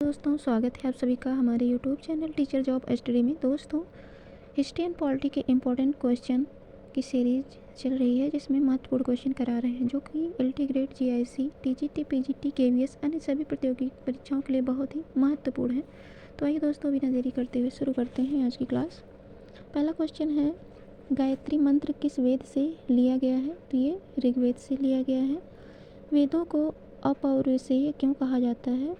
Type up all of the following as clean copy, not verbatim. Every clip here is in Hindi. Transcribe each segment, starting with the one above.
दोस्तों, स्वागत है आप सभी का हमारे YouTube channel teacher job study में। दोस्तों, हिस्ट्री एंड पॉलिटी के इम्पोर्टेंट क्वेश्चन की सीरीज चल रही है जिसमें महत्वपूर्ण क्वेश्चन करा रहे हैं जो कि LT grade, GIC, TGT, PGT, KVS अन्य सभी प्रतियोगी परीक्षाओं के लिए बहुत ही महत्वपूर्ण है। तो आइए दोस्तों, बिना देरी करते हुए शुरू करते हैं आज की क्लास। पहला क्वेश्चन है, गायत्री मंत्र किस वेद से लिया गया है? तो ये ऋग्वेद से लिया गया है। वेदों को अपौरुषेय क्यों कहा जाता है?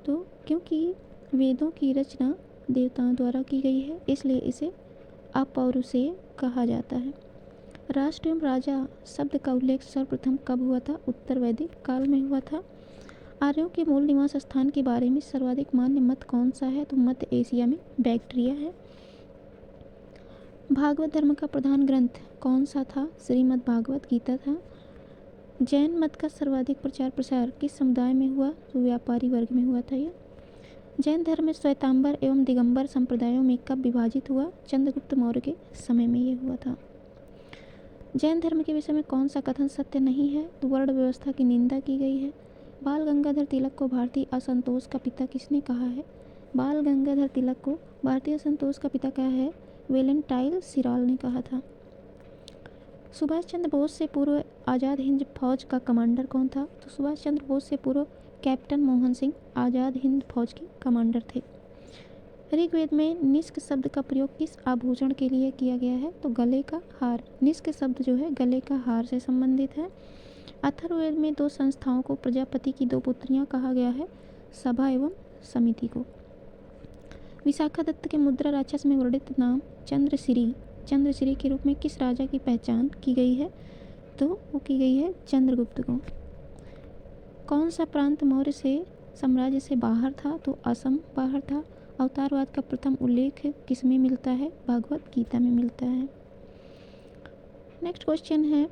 तो क्योंकि वेदों की रचना देवताओं द्वारा की गई है, इसलिए इसे अपौरुषेय कहा जाता है। राष्ट्र एवं राजा शब्द का उल्लेख सर्वप्रथम कब हुआ था? उत्तर वैदिक काल में हुआ था। आर्यों के मूल निवास स्थान के बारे में सर्वाधिक मान्य मत कौन सा है? तो मध्य एशिया में बैक्ट्रिया है। भागवत धर्म का प्रधान ग्रंथ कौन सा था? श्रीमद् भागवत गीता था। जैन मत का सर्वाधिक प्रचार प्रसार किस समुदाय में हुआ? तो व्यापारी वर्ग में हुआ था ये। जैन धर्म में श्वेतांबर एवं दिगंबर संप्रदायों में कब विभाजित हुआ? चंद्रगुप्त मौर्य के समय में ये हुआ था। जैन धर्म के विषय में कौन सा कथन सत्य नहीं है? तो वर्ण व्यवस्था की निंदा की गई है। बाल गंगाधर तिलक को भारतीय असंतोष का पिता किसने कहा है? बाल गंगाधर तिलक को भारतीय असंतोष का पिता कहा है? वेलेंटाइन सिराल ने कहा था। सुभाष चंद्र बोस से पूर्व आज़ाद हिंद फौज का कमांडर कौन था? तो सुभाष चंद्र बोस से पूर्व कैप्टन मोहन सिंह आज़ाद हिंद फौज के कमांडर थे। ऋग्वेद में निष्क शब्द का प्रयोग किस आभूषण के लिए किया गया है? तो गले का हार। निष्क शब्द जो है गले का हार से संबंधित है। अथर्ववेद में दो संस्थाओं को प्रजापति की दो पुत्रियां कहा गया है, सभा एवं समिति को। विशाखा दत्त के मुद्रा राक्षस में वर्णित नाम चंद्रश्री के रूप में किस राजा की पहचान की गई है? तो वो की गई है चंद्रगुप्त को। कौन सा प्रांत मौर्य से साम्राज्य से बाहर था? तो असम बाहर था। अवतारवाद का प्रथम उल्लेख किसमें मिलता है? भगवत गीता में मिलता है। नेक्स्ट क्वेश्चन है,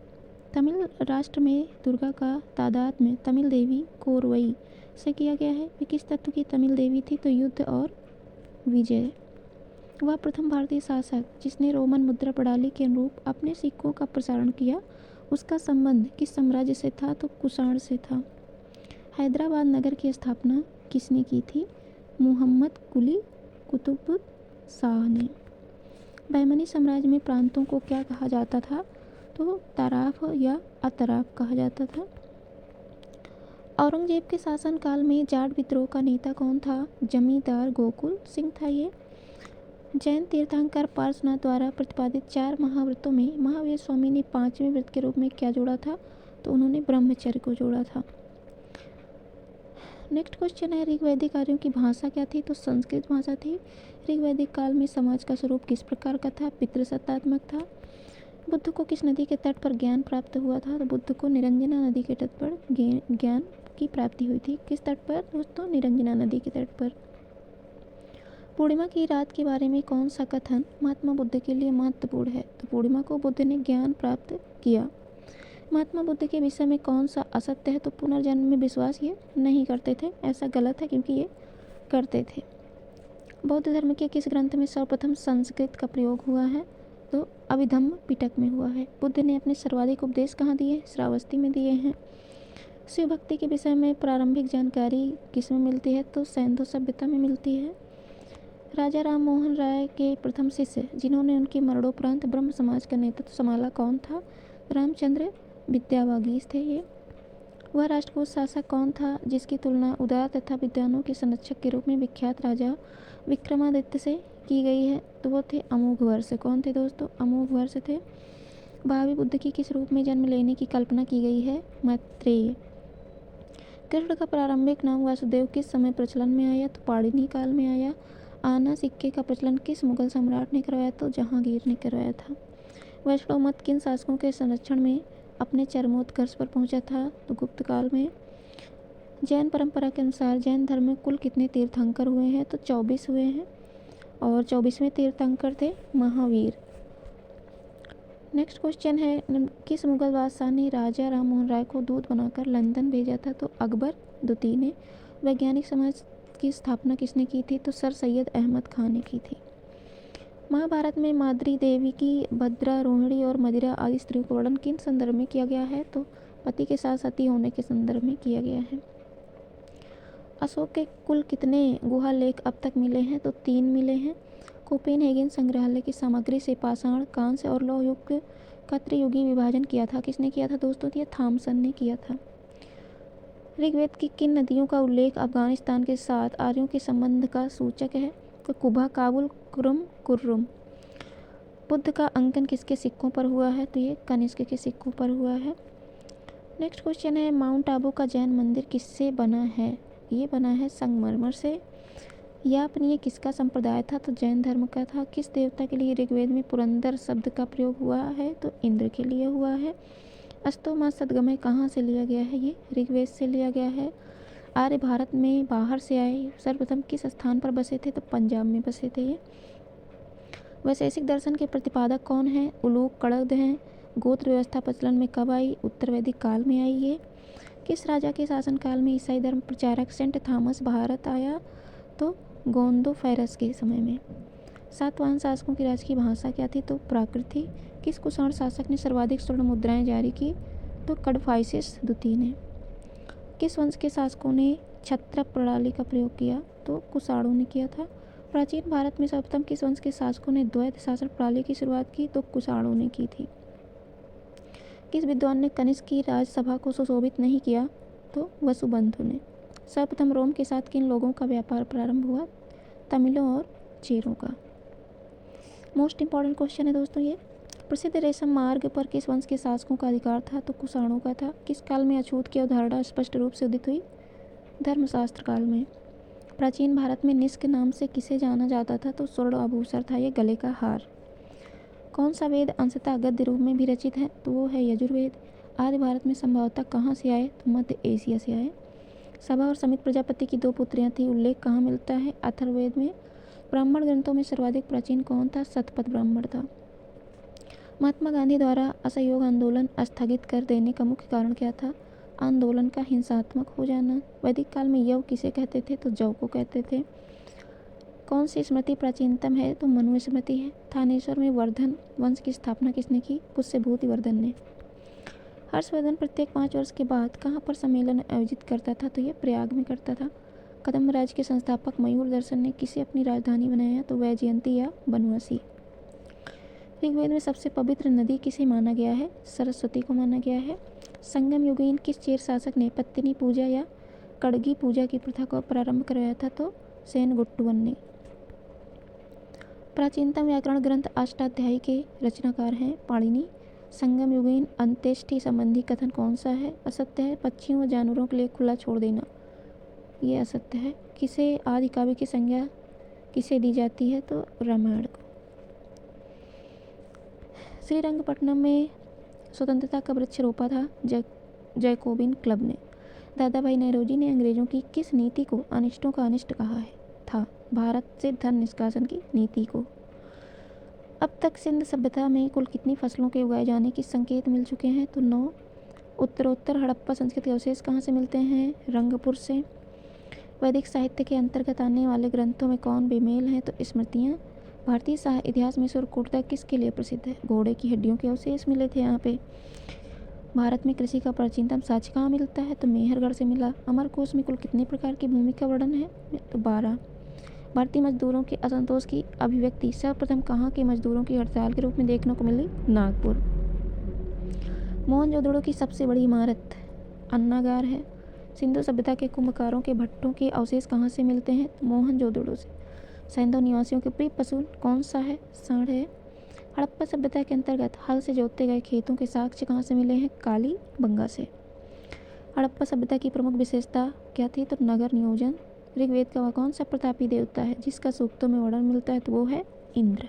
तमिल राष्ट्र में दुर्गा का तादाद में तमिल देवी कोरवई से किया गया है। वे किस तत्व की तमिल देवी थी? तो युद्ध और विजय। वह प्रथम भारतीय शासक जिसने रोमन मुद्रा प्रणाली के अनुरूप अपने सिक्कों का प्रसारण किया, उसका संबंध किस साम्राज्य से था? तो कुषाण से था। हैदराबाद नगर की स्थापना किसने की थी? मुहम्मद कुली कुतुबुद्दीन ने। बहमनी साम्राज्य में प्रांतों को क्या कहा जाता था? तो तराफ या अतराफ कहा जाता था। औरंगजेब के शासनकाल में जाट विद्रोह का नेता कौन था? जमींदार गोकुल सिंह था ये। जैन तीर्थंकर पार्श्वनाथ द्वारा प्रतिपादित 4 महाव्रतों में महावीर स्वामी ने 5वें व्रत के रूप में क्या जोड़ा था? तो उन्होंने ब्रह्मचर्य को जोड़ा था। नेक्स्ट क्वेश्चन है, ऋग्वैदिक आर्यों की भाषा क्या थी? तो संस्कृत भाषा थी। ऋग्वैदिक काल में समाज का स्वरूप किस प्रकार का था? पितृसत्तात्मक था। बुद्ध को किस नदी के तट पर ज्ञान प्राप्त हुआ था? तो बुद्ध को निरंजना नदी के तट पर ज्ञान की प्राप्ति हुई थी। किस तट पर दोस्तों? निरंजना नदी के तट पर। पूर्णिमा की रात के बारे में कौन सा कथन महात्मा बुद्ध के लिए महत्वपूर्ण है? तो पूर्णिमा को बुद्ध ने ज्ञान प्राप्त किया। महात्मा बुद्ध के विषय में कौन सा असत्य है? तो पुनर्जन्म में विश्वास ये नहीं करते थे। ऐसा गलत है क्योंकि ये करते थे। बौद्ध धर्म के किस ग्रंथ में सर्वप्रथम संस्कृत का प्रयोग हुआ है? तो अभिधम्म पिटक में हुआ है। बुद्ध ने अपने सर्वाधिक उपदेश कहाँ दिए? श्रावस्ती में दिए हैं। शिव भक्ति के विषय में प्रारंभिक जानकारी किसमें मिलती है? तो सैंधव सभ्यता में मिलती है। राजा राम मोहन राय के प्रथम शिष्य जिन्होंने उनके मरणोपरांत ब्रह्म समाज का नेतृत्व संभाला कौन था? रामचंद्र विद्यावागीश थे ये। वह राष्ट्रकूट शासक कौन था जिसकी तुलना उदार तथा विद्वानों के संरक्षक के रूप में विख्यात राजा विक्रमादित्य से की गई है? तो वो थे अमोघवर्ष। कौन थे दोस्तों? अमोघवर्ष थे। भावी बुद्ध की किस रूप में जन्म लेने की कल्पना की गई है? मैत्रेय। कृष्ण का प्रारंभिक नाम वासुदेव किस समय प्रचलन में आया? तो पाणिनि काल में आया। आना सिक्के का प्रचलन किस मुगल सम्राट ने करवाया? तो जहांगीर ने करवाया था। वैष्णव मत किन शासकों के संरक्षण में अपने चरमोत्कर्ष पर पहुंचा था? तो गुप्त काल में। जैन परंपरा के अनुसार जैन धर्म में कुल कितने तीर्थंकर हुए हैं? तो 24 हुए हैं और 24वें तीर्थंकर थे महावीर। नेक्स्ट क्वेश्चन है, किस मुगल बादशाह ने राजा राम मोहन राय को दूत बनाकर लंदन भेजा था? तो अकबर द्वितीय ने। वैज्ञानिक समाज की स्थापना किसने की थी? तो सर सैयद अहमद खान ने की थी। महाभारत में माद्री देवी की भद्रा, रोहिणी और मदिरा आदि स्त्रियों का वर्णन किन संदर्भ में किया गया है? तो पति के साथ सती होने के संदर्भ में किया गया है। अशोक के कुल कितने गुहा लेख अब तक मिले हैं? तो 3 मिले हैं। कोपेनहेगन संग्रहालय की सामग्री से पाषाण, कांस्य और लौह युग का त्रियुगीय विभाजन किया था। किसने किया था दोस्तों? ये थॉमसन ने किया था। ऋग्वेद की किन नदियों का उल्लेख अफगानिस्तान के साथ आर्यों के संबंध का सूचक है? तो कुबा, काबुल, कुरुम, कुर्रुम। बुद्ध का अंकन किसके सिक्कों पर हुआ है? तो ये कनिष्क के सिक्कों पर हुआ है। नेक्स्ट क्वेश्चन है, माउंट आबू का जैन मंदिर किससे बना है? ये बना है संगमरमर से। यापनीय किसका संप्रदाय था? तो जैन धर्म का था। किस देवता के लिए ऋग्वेद में पुरंदर शब्द का प्रयोग हुआ है? तो इंद्र के लिए हुआ है। अस्तो मा सद्गमय कहाँ से लिया गया है? ये ऋग्वेद से लिया गया है। आर्य भारत में बाहर से आए सर्वप्रथम किस स्थान पर बसे थे? तो पंजाब में बसे थे ये। वैशेषिक दर्शन के प्रतिपादक कौन है? उलूक कड़द हैं। गोत्र व्यवस्था प्रचलन में कब आई? उत्तर वैदिक काल में आई है। किस राजा के शासनकाल में ईसाई धर्म प्रचारक सेंट थॉमस भारत आया? तो गोंदोफेरस के समय में। सातवाहन शासकों की राजकीय भाषा क्या थी? तो प्राकृत थी। किस कुषाण शासक ने सर्वाधिक स्वर्ण मुद्राएं जारी की? तो कडफाइसिस द्वितीय ने। किस वंश के शासकों ने छत्र प्रणाली का प्रयोग किया? तो कुषाणों ने किया था। प्राचीन भारत में सर्वप्रथम किस वंश के शासकों ने द्वैत शासन प्रणाली की शुरुआत की? तो कुषाणों ने की थी। किस विद्वान ने कनिष्क की राजसभा को सुशोभित नहीं किया? तो वसुबंधु ने। सर्वप्रथम रोम के साथ किन लोगों का व्यापार प्रारंभ हुआ? तमिलों और चेरों का। मोस्ट इंपॉर्टेंट क्वेश्चन है दोस्तों ये। प्रसिद्ध रेशम मार्ग पर किस वंश के शासकों का अधिकार था? तो कुषाणों का था। किस काल में अछूत की अवधारणा स्पष्ट रूप से उदित हुई? धर्मशास्त्र काल में। प्राचीन भारत में निष्क नाम से किसे जाना जाता था? तो स्वर्ण आभूषण था ये, गले का हार। कौन सा वेद अंशतः गद्य रूप में भी रचित है? तो वो है यजुर्वेद। आदि भारत में संभवतः कहाँ से आए? तो मध्य एशिया से आए। सभा और समित प्रजापति की 2 पुत्रियां थी, उल्लेख कहाँ मिलता है? अथर्ववेद में। ब्राह्मण ग्रंथों में सर्वाधिक प्राचीन कौन था? शतपथ ब्राह्मण था। महात्मा गांधी द्वारा असहयोग आंदोलन स्थगित कर देने का मुख्य कारण क्या था? आंदोलन का हिंसात्मक हो जाना। वैदिक काल में यव किसे कहते थे? तो जव को कहते थे। कौन सी स्मृति प्राचीनतम है? तो मनु स्मृति है। थानेश्वर में वर्धन वंश की स्थापना किसने की? पुष्यभूति वर्धन ने। हर्षवर्धन प्रत्येक 5 वर्ष के बाद कहाँ पर सम्मेलन आयोजित करता था? तो ये प्रयाग में करता था। कदम्ब राज्य के संस्थापक मयूर दर्शन ने किसे अपनी राजधानी बनाया? तो वैजयंती या बनवासी। ऋग्वेद में सबसे पवित्र नदी किसे माना गया है? सरस्वती को माना गया है। संगम युगीन किस चेर शासक ने पत्नी पूजा या कड़गी पूजा की प्रथा को प्रारंभ करवाया था? तो सेनगुट्टुवन ने। प्राचीनतम व्याकरण ग्रंथ अष्टाध्यायी के रचनाकार हैं पाणिनि। संगम युगीन अंत्येष्टि संबंधी कथन कौन सा है? असत्य है। पक्षियों व जानवरों के लिए खुला छोड़ देना, ये असत्य है। किसे आदि काव्य की संज्ञा किसे दी जाती है? तो रामायण को। श्रीरंगपट्टनम में स्वतंत्रता का वृक्ष रोपा था जैकोबिन क्लब ने। दादा भाई नेहरूजी ने अंग्रेजों की किस नीति को अनिष्टों का अनिष्ट कहा है? था भारत से धन निष्कासन की नीति को। अब तक सिंध सभ्यता में कुल कितनी फसलों के उगाए जाने के संकेत मिल चुके हैं? तो 9। उत्तरोत्तर हड़प्पा संस्कृति के अवशेष कहाँ से मिलते हैं? रंगपुर से। वैदिक साहित्य के अंतर्गत आने वाले ग्रंथों में कौन बेमेल हैं? तो स्मृतियाँ। भारतीय साहित्य इतिहास में सुरकुर्ता किसके लिए प्रसिद्ध है? घोड़े की हड्डियों के अवशेष मिले थे यहाँ पे। भारत में कृषि का प्राचीनतम साक्ष्य कहाँ मिलता है? तो मेहरगढ़ से मिला। अमरकोश में कुल कितने प्रकार की भूमि का वर्णन है? तो 12। भारतीय मजदूरों के असंतोष की अभिव्यक्ति सर्वप्रथम कहाँ के मजदूरों की हड़ताल के रूप में देखने को मिली? नागपुर। मोहनजोदड़ो की सबसे बड़ी इमारत अन्नागार है। सिंधु सभ्यता के कुंभकारों के भट्टों के अवशेष कहाँ से मिलते हैं? तो मोहनजोदड़ो से। सैंधव निवासियों के प्रिय पशु कौन सा है? सांड है। हड़प्पा सभ्यता के अंतर्गत हल से जोते गए खेतों के साक्ष्य कहाँ से मिले हैं? काली बंगा से। हड़प्पा सभ्यता की प्रमुख विशेषता क्या थी? तो नगर नियोजन। ऋग्वेद का वह कौन सा प्रतापी देवता है जिसका सूक्तों में वर्णन मिलता है? तो वो है इंद्र।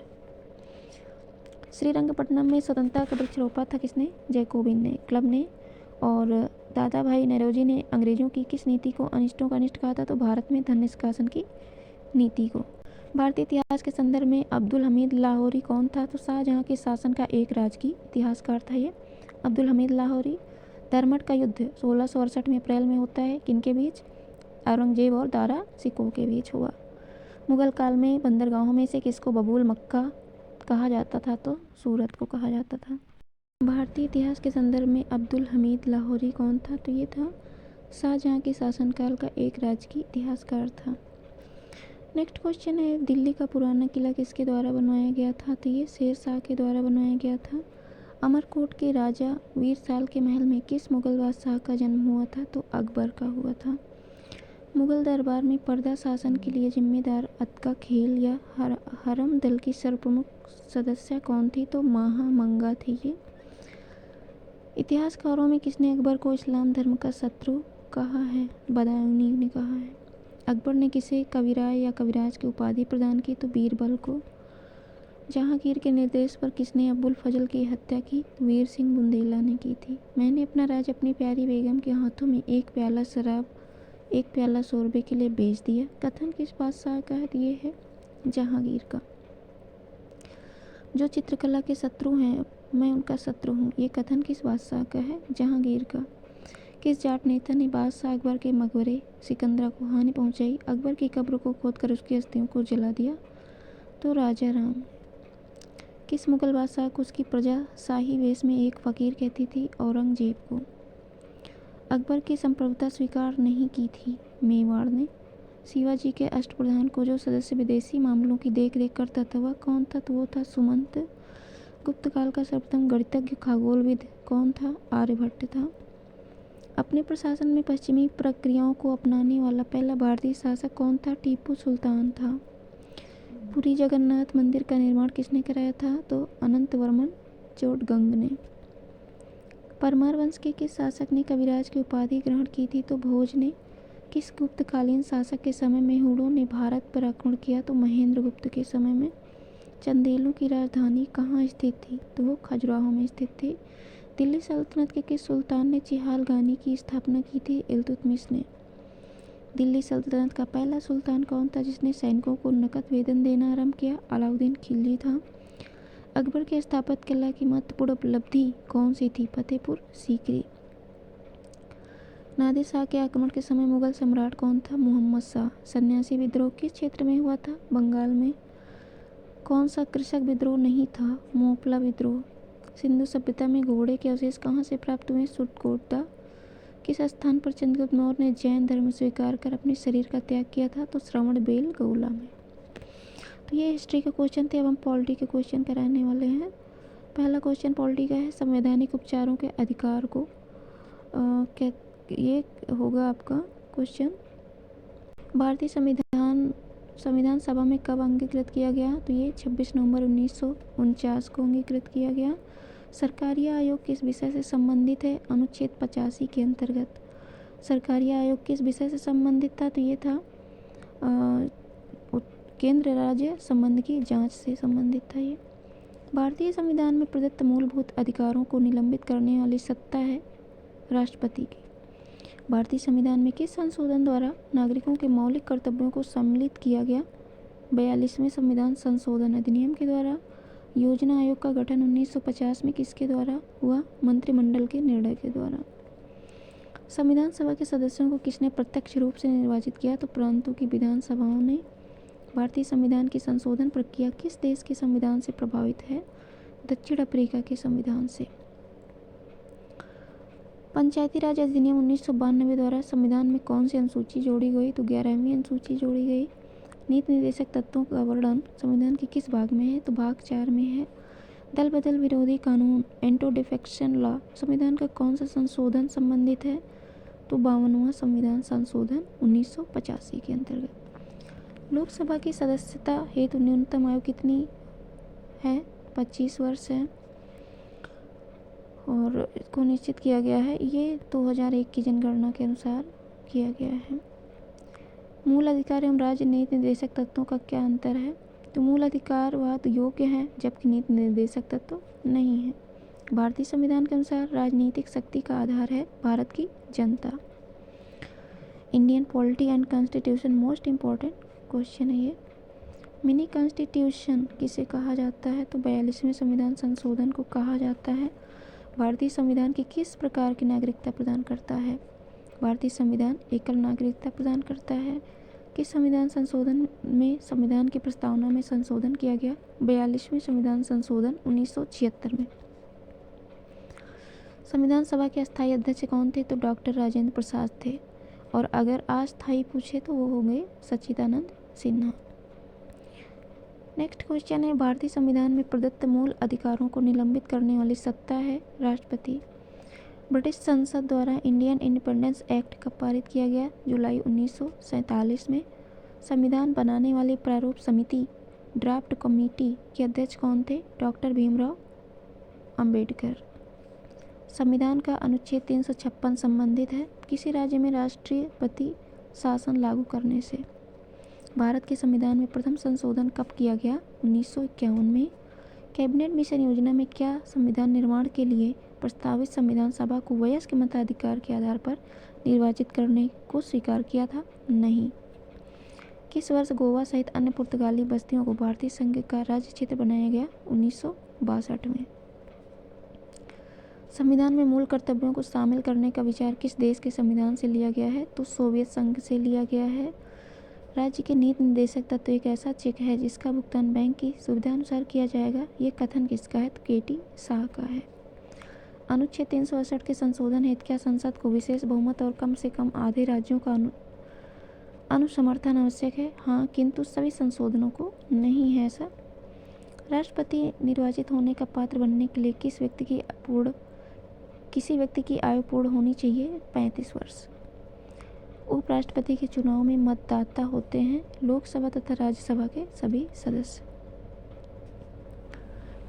श्रीरंगपट्टनम में स्वतंत्रता का वृक्ष रोपा था किसने? जैकोबिन ने, क्लब ने। और दादा भाई नेहरूजी ने अंग्रेजों की किस नीति को अनिष्टों का अनिष्ट कहा था? तो भारत में धन निष्कासन की नीति को। भारतीय इतिहास के संदर्भ में अब्दुल हमीद लाहौरी कौन था? तो शाहजहाँ के शासन का एक राजकीय इतिहासकार था ये अब्दुल हमीद लाहौरी। धर्मट का युद्ध 1668 में अप्रैल में होता है, किनके बीच? औरंगजेब और दारा सिकोह के बीच हुआ। मुगल काल में बंदरगाहों में से किसको बबूल मक्का कहा जाता था? तो सूरत को कहा जाता था। भारतीय इतिहास के संदर्भ में अब्दुल हमीद लाहौरी कौन था? तो ये था शाहजहां के शासनकाल का एक राजकीय इतिहासकार था। नेक्स्ट क्वेश्चन है, दिल्ली का पुराना किला किसके द्वारा बनवाया गया था? तो ये शेर शाह के द्वारा बनवाया गया था। अमरकोट के राजा वीरसाल के महल में किस मुगल बादशाह का जन्म हुआ था? तो अकबर का हुआ था। मुगल दरबार में पर्दा शासन के लिए जिम्मेदार अतका खेल या हरम दल की सर्वप्रमुख सदस्य कौन थी? तो महामंगा थी ये। इतिहासकारों में किसने अकबर को इस्लाम धर्म का शत्रु कहा है? बदायूनी ने कहा है। अकबर ने किसे कविराय या कविराज की उपाधि प्रदान की? तो बीरबल को। जहांगीर के निर्देश पर किसने अबुल फजल की हत्या की? वीर सिंह बुंदेला ने की थी। मैंने अपना राज अपनी प्यारी बेगम के हाथों में एक प्याला शराब एक प्याला शोरबे के लिए बेच दिया, कथन किस बादशाह का है? ये है जहांगीर का। जो चित्रकला के शत्रु हैं मैं उनका शत्रु हूँ, ये कथन किस बादशाह का है? जहांगीर का। किस जाट नेता ने बादशाह अकबर के मकबरे सिकंदरा को हानि पहुंचाई? अकबर की कब्र को खोदकर उसकी अस्थियों को जला दिया। तो राजा राम। किस मुगल बादशाह को उसकी प्रजा शाही वेश में एक फ़कीर कहती थी? औरंगजेब को। अकबर की संप्रभुता स्वीकार नहीं की थी? मेवाड़ ने। शिवाजी के अष्टप्रधान को जो सदस्य विदेशी मामलों की देख रेख करता था वह कौन था? तो वो था सुमंत। गुप्त काल का सर्वप्रथम गणितज्ञ खगोलविद कौन था? आर्यभट्ट था। अपने प्रशासन में पश्चिमी प्रक्रियाओं को अपनाने वाला पहला भारतीय शासक कौन था? टीपू सुल्तान था। पुरी जगन्नाथ मंदिर का निर्माण किसने कराया था? तो अनंतवर्मन चोडगंग ने। परमार वंश के किस शासक ने कविराज की उपाधि ग्रहण की थी? तो भोज ने। किस गुप्तकालीन शासक के समय में हुड़ों ने भारत पर आक्रमण किया? तो महेंद्र गुप्त के समय में। चंदेलों की राजधानी कहाँ स्थित थी? तो वो खजुराहो में स्थित थी। दिल्ली सल्तनत के किस सुल्तान ने चिहालगानी की स्थापना की थी? इल्तुतमिश ने। दिल्ली सल्तनत का पहला सुल्तान कौन था जिसने सैनिकों को नकद वेतन देना आरंभ किया? अलाउद्दीन खिलजी था। अकबर के स्थापत्य कला की महत्वपूर्ण उपलब्धि कौन सी थी? फतेहपुर सीकरी। नादिर शाह के आक्रमण के समय मुगल सम्राट कौन था? मोहम्मद शाह। सन्यासी विद्रोह किस क्षेत्र में हुआ था? बंगाल में। कौन सा कृषक विद्रोह नहीं था? मोपला विद्रोह। सिंधु सभ्यता में घोड़े के अवशेष कहाँ से प्राप्त हुए? सुटकोटा। किस स्थान पर चंद्रगुप्त मौर्य ने जैन धर्म स्वीकार कर अपने शरीर का त्याग किया था? तो श्रवण बेलगोला में। तो ये हिस्ट्री के क्वेश्चन थे। अब हम पॉलिटी के क्वेश्चन कराने वाले हैं। पहला क्वेश्चन पॉलिटी का है, संवैधानिक उपचारों के अधिकार को क्या ये होगा आपका क्वेश्चन। भारतीय संविधान सभा में कब अंगीकृत किया गया? तो ये 26 नवंबर 1949 को अंगीकृत किया गया। सरकारी आयोग किस विषय से संबंधित है? अनुच्छेद 85 के अंतर्गत। सरकारी आयोग किस विषय से संबंधित था? तो ये था केंद्र राज्य संबंध की जांच से संबंधित था ये। भारतीय संविधान में प्रदत्त मूलभूत अधिकारों को निलंबित करने वाली सत्ता है राष्ट्रपति की। भारतीय संविधान में किस संशोधन द्वारा नागरिकों के मौलिक कर्तव्यों को सम्मिलित किया गया? 42वें संविधान संशोधन अधिनियम के द्वारा। योजना आयोग का गठन 1950 में किसके द्वारा हुआ? मंत्रिमंडल के निर्णय के द्वारा। संविधान सभा के सदस्यों को किसने प्रत्यक्ष रूप से निर्वाचित किया? तो प्रांतों की विधानसभाओं ने। भारतीय संविधान की संशोधन प्रक्रिया किस देश के संविधान से प्रभावित है? दक्षिण अफ्रीका के संविधान से। पंचायती राज अधिनियम 1992 द्वारा संविधान में कौन सी अनुसूची जोड़ी गई? तो 11वीं अनुसूची जोड़ी गई। नीति निर्देशक तत्वों का वर्णन संविधान के किस भाग में है? तो भाग 4 में है। दल बदल विरोधी कानून एंटी डिफेक्शन लॉ संविधान का कौन सा संशोधन संबंधित है? तो 52वां संविधान संशोधन 1985 के अंतर्गत। लोकसभा की सदस्यता हेतु न्यूनतम आयु कितनी है? 25 वर्ष है और इसको निश्चित किया गया है, ये 2001 की जनगणना के अनुसार किया गया है। मूल अधिकार एवं राज्य नीति निर्देशक तत्वों का क्या अंतर है? तो मूल अधिकारवाद योग्य है जबकि नीति निर्देशक तत्व नहीं है। भारतीय संविधान के अनुसार राजनीतिक शक्ति का आधार है भारत की जनता। Indian polity and constitution most important question है ये। मिनी कॉन्स्टिट्यूशन किसे कहा जाता है? तो 42वें संविधान संशोधन को कहा जाता है। भारतीय संविधान की किस प्रकार की नागरिकता प्रदान करता है? भारतीय संविधान एकल नागरिकता प्रदान करता है। किस संविधान संशोधन में संविधान की प्रस्तावना में संशोधन किया गया? 42वें संविधान संशोधन 1976 में। संविधान सभा के अस्थायी अध्यक्ष कौन थे? तो डॉक्टर राजेंद्र प्रसाद थे। और अगर अस्थायी पूछे तो वो हो गए सच्चिदानंद सिन्हा। नेक्स्ट क्वेश्चन है, भारतीय संविधान में प्रदत्त मूल अधिकारों को निलंबित करने वाली सत्ता है राष्ट्रपति। ब्रिटिश संसद द्वारा इंडियन इंडिपेंडेंस एक्ट कब पारित किया गया? जुलाई 1947 में। संविधान बनाने वाली प्रारूप समिति ड्राफ्ट कमेटी के अध्यक्ष कौन थे? डॉक्टर भीमराव अंबेडकर। संविधान का अनुच्छेद 356 संबंधित है किसी राज्य में राष्ट्रपति शासन लागू करने से। भारत के संविधान में प्रथम संशोधन कब किया गया? 1951 में। कैबिनेट मिशन योजना में क्या संविधान निर्माण के लिए प्रस्तावित संविधान सभा को वयस्क मताधिकार के आधार पर निर्वाचित करने को स्वीकार किया था? नहीं। किस वर्ष गोवा सहित अन्य पुर्तगाली बस्तियों को भारतीय संघ का राज्य क्षेत्र बनाया गया? 1962 में। संविधान में मूल कर्तव्यों को शामिल करने का विचार किस देश के संविधान से लिया गया है? तो सोवियत संघ से लिया गया है। राज्य के नीति निर्देशक तत्व एक ऐसा चेक है जिसका भुगतान बैंक की सुविधा अनुसार किया जाएगा। ये कथन किसका है? तो केटी शाह का है। अनुच्छेद 368 के संशोधन हेतु क्या संसद को विशेष बहुमत और कम से कम आधे राज्यों का अनुसमर्थन आवश्यक है? हाँ, किंतु सभी संशोधनों को नहीं है ऐसा। राष्ट्रपति निर्वाचित होने का पात्र बनने के लिए किसी व्यक्ति की आयु पूर्ण होनी चाहिए 35 वर्ष। उपराष्ट्रपति के चुनाव में मतदाता होते हैं लोकसभा तथा राज्यसभा के सभी सदस्य।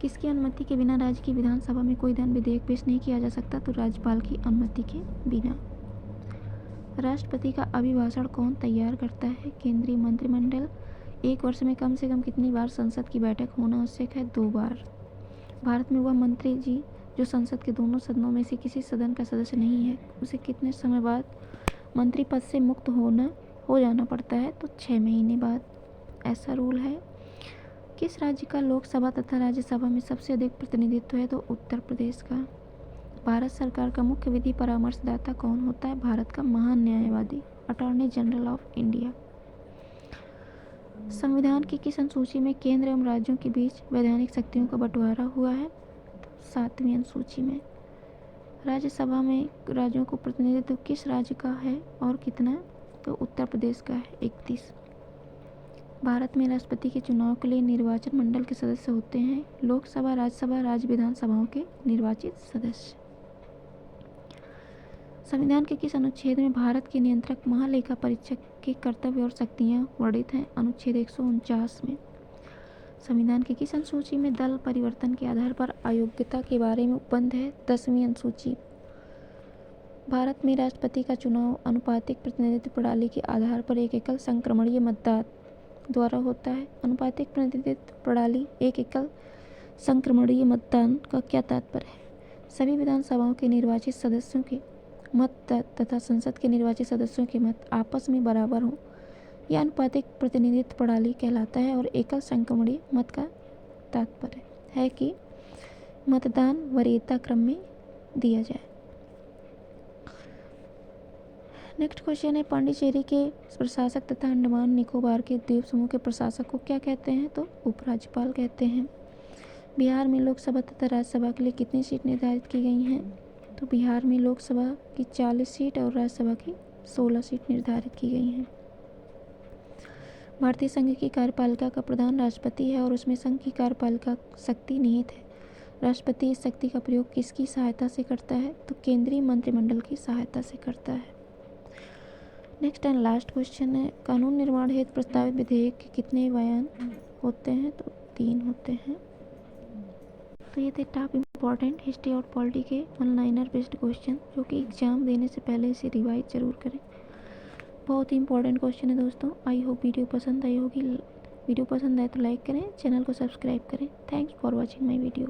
किसकी अनुमति के बिना राज्य की विधानसभा में कोई धन विधेयक पेश नहीं किया जा सकता? तो राज्यपाल की अनुमति के बिना। राष्ट्रपति का अभिभाषण कौन तैयार करता है? केंद्रीय मंत्रिमंडल। एक वर्ष में कम से कम कितनी बार संसद की बैठक होना आवश्यक है? 2 बार। भारत में वह मंत्री जी जो संसद के दोनों सदनों में से किसी सदन का सदस्य नहीं है उसे कितने समय बाद मंत्री पद से मुक्त हो जाना पड़ता है? तो 6 महीने बाद। ऐसा रूल है। किस राज्य का लोकसभा तथा राज्यसभा में सबसे अधिक प्रतिनिधित्व है? तो उत्तर प्रदेश का। भारत सरकार का मुख्य विधि परामर्शदाता कौन होता है? भारत का महान न्यायवादी, अटॉर्नी जनरल ऑफ इंडिया। संविधान की किस अनुसूची में केंद्र एवं राज्यों के बीच वैधानिक शक्तियों का बंटवारा हुआ है? 7वीं अनुसूची में। राज्यसभा में राज्यों को प्रतिनिधित्व किस राज्य का है और कितना? तो उत्तर प्रदेश का है 31। भारत में राष्ट्रपति के चुनाव के लिए निर्वाचन मंडल के सदस्य होते हैं लोकसभा, राज्यसभा, राज्य विधानसभाओं के निर्वाचित सदस्य। संविधान के किस अनुच्छेद में भारत के नियंत्रक महालेखा परीक्षक के कर्तव्य और शक्तियां वर्णित हैं? अनुच्छेद 149 में। संविधान की किस अनुसूची में दल परिवर्तन के आधार पर अयोग्यता के बारे में उपबंध है? 10वीं अनुसूची। भारत में राष्ट्रपति का चुनाव अनुपातिक प्रतिनिधित्व प्रणाली के आधार पर एक एकल संक्रमणीय मतदान द्वारा होता है। अनुपातिक प्रतिनिधित्व प्रणाली एक एकल संक्रमणीय मतदान का क्या तात्पर्य है? सभी विधानसभाओं के निर्वाचित सदस्यों के मत तथा संसद के निर्वाचित सदस्यों के मत आपस में बराबर हों। यह अनुपातिक प्रतिनिधित्व प्रणाली कहलाता है। और एकल संक्रमणीय मत का तात्पर्य है कि मतदान वरीयता क्रम में दिया जाए। नेक्स्ट क्वेश्चन है, पांडिचेरी के प्रशासक तथा अंडमान निकोबार के द्वीप समूह के प्रशासक को क्या कहते हैं? तो उपराज्यपाल कहते हैं। बिहार में लोकसभा तथा राज्यसभा के लिए कितनी सीट निर्धारित की गई हैं? तो बिहार में लोकसभा की 40 सीट और राज्यसभा की 16 सीट निर्धारित की गई हैं। भारतीय संघ की कार्यपालिका का प्रधान राष्ट्रपति है और उसमें संघ की कार्यपालिका शक्ति निहित है। राष्ट्रपति इस शक्ति का प्रयोग किसकी सहायता से करता है? तो केंद्रीय मंत्रिमंडल की सहायता से करता है। नेक्स्ट एंड लास्ट क्वेश्चन है, कानून निर्माण हेतु प्रस्तावित विधेयक के कितने बयान होते हैं? तो 3 होते हैं। तो ये थे टॉप इम्पॉर्टेंट हिस्ट्री और पॉलिटी के 1-लाइनर बेस्ड क्वेश्चन जो कि एग्जाम देने से पहले इसे रिवाइज जरूर करें। बहुत ही इंपॉर्टेंट क्वेश्चन है दोस्तों। आई होप वीडियो पसंद आई होगी। वीडियो पसंद आए तो लाइक करें, चैनल को सब्सक्राइब करें। Thanks for watching my video.